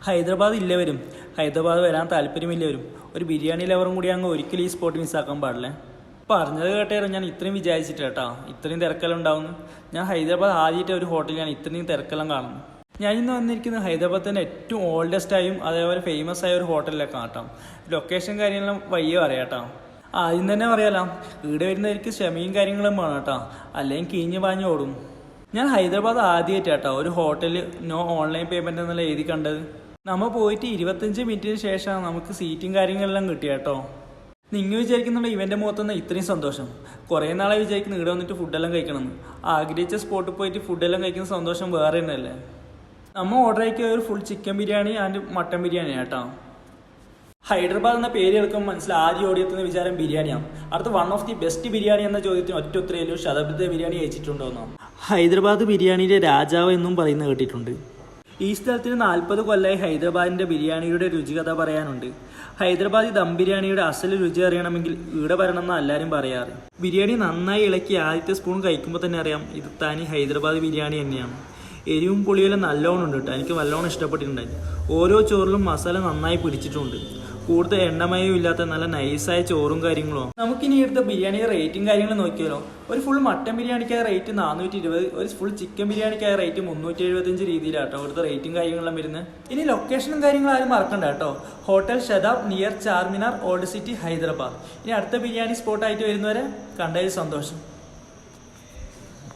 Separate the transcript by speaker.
Speaker 1: ഹൈദരാബാദ് ഇല്ലവരും ഹൈദരാബാദ് വരാൻ താല്പര്യമില്ലവരും ഒരു ബിരിയാണി ലവറും കൂടി അങ്ങ് ഒരിക്കലും ഈ സ്പോട്ട് മിസ്സാക്കാൻ പാടില്ലേ. പറഞ്ഞത് കേട്ടേരം ഞാൻ ഇത്രയും വിചാരിച്ചിട്ട് കേട്ടോ ഇത്രയും തിരക്കെല്ലാം ഉണ്ടാവുന്നു. ഞാൻ ഹൈദരാബാദ് ആദ്യമായിട്ട് ഒരു ഹോട്ടലിൽ ഞാൻ ഇത്രയും തിരക്കെല്ലാം കാണുന്നു. ഞാൻ ഇന്ന് വന്നിരിക്കുന്നത് ഹൈദരാബാദിൻ്റെ ഏറ്റവും ഓൾഡസ്റ്റ് ആയും അതേപോലെ ഫേമസ് ആയ ഒരു ഹോട്ടലിലൊക്കെ കാട്ടാം. ലൊക്കേഷൻ കാര്യങ്ങളെല്ലാം വയ്യ പറയാം കേട്ടോ. ആദ്യം തന്നെ പറയാലോ, ഇവിടെ വരുന്നവർക്ക് ക്ഷമയും കാര്യങ്ങളും വേണം കേട്ടോ, അല്ലെങ്കിൽ കിഞ്ഞു പാഞ്ഞു ഓടും. ഞാൻ ഹൈദരാബാദ് ആദ്യമായിട്ട് കേട്ടോ ഒരു ഹോട്ടലിൽ നോ ഓൺലൈൻ പേയ്മെൻറ്റ് എന്നുള്ള എഴുതി കണ്ടത്. നമ്മൾ പോയിട്ട് 25 മിനിറ്റിന് ശേഷം നമുക്ക് സീറ്റും കാര്യങ്ങളെല്ലാം കിട്ടി കേട്ടോ. നിങ്ങൾ വിചാരിക്കുന്നുണ്ട് ഇവൻ്റെ മുഖത്തുനിന്ന് ഇത്രയും സന്തോഷം. കുറേ നാളെ വിചാരിക്കുന്നു ഇവിടെ വന്നിട്ട് ഫുഡെല്ലാം കഴിക്കണമെന്ന്. ആഗ്രഹിച്ച സ്പോട്ടിൽ പോയിട്ട് ഫുഡെല്ലാം കഴിക്കുന്ന സന്തോഷം വേറെ തന്നെയല്ലേ. നമ്മൾ ഓർഡർ ആക്കിയ ഒരു full chicken biryani and mutton biryani കേട്ടോ. ഹൈദരാബാദ് എന്ന പേര് കേൾക്കുമ്പോൾ മനസ്സിൽ ആദ്യം ഓടിയെത്തുന്ന വിചാരം ബിരിയാണിയാണ്. അടുത്ത one of the best biryani എന്ന ചോദ്യത്തിന് ഒറ്റ ഉത്തരയിലും ശതാബ്ദ ബിരിയാണി കഴിച്ചിട്ടുണ്ടോ. ഹൈദരാബാദ് ബിരിയാണിയുടെ രാജാവ് എന്നും പറയുന്നത് കേട്ടിട്ടുണ്ട്. ഈ സ്ഥലത്തിന് 40 കൊല്ലമായി ഹൈദരാബാദിൻ്റെ ബിരിയാണിയുടെ രുചികഥ പറയാനുണ്ട്. ഹൈദരാബാദി ദം ബിരിയാണിയുടെ അസൽ രുചി അറിയണമെങ്കിൽ ഇവിടെ വരണമെന്ന് എല്ലാവരും പറയാറ്. ബിരിയാണി നന്നായി ഇളക്കി ആദ്യത്തെ സ്പൂൺ കഴിക്കുമ്പോൾ തന്നെ അറിയാം ഇത് തനി ഹൈദരാബാദ് ബിരിയാണി തന്നെയാണ്. എരിവും പുളിയെല്ലാം നല്ലോണം ഉണ്ട് കേട്ടോ. എനിക്ക് നല്ലോണം ഇഷ്ടപ്പെട്ടിട്ടുണ്ടായി. ഓരോ ചോറിലും മസാല നന്നായി പിടിച്ചിട്ടുണ്ട്. കൂടുതൽ എണ്ണമയവും ഇല്ലാത്ത നല്ല നൈസായ ചോറും കാര്യങ്ങളും. നമുക്കിനി എടുത്ത ബിരിയാണിയുടെ റേറ്റും കാര്യങ്ങളും നോക്കിയാലോ. ഒരു ഫുൾ മട്ടൻ ബിരിയാണിക്കായ റേറ്റ് 420, ഒരു ഫുൾ ചിക്കൻ ബിരിയാണിക്കായ റേറ്റ് 375 രീതിയിലാട്ടോ ഇവിടുത്തെ റേറ്റും കാര്യങ്ങളും വരുന്നത്. ഇനി ലൊക്കേഷനും കാര്യങ്ങളും ആരും മറക്കണ്ട കേട്ടോ. Hotel Shadab near Charminar, old city, Hyderabad. ഇനി അടുത്ത ബിരിയാണി സ്പോട്ടായിട്ട് വരുന്നവരെ കണ്ടതിൽ സന്തോഷം.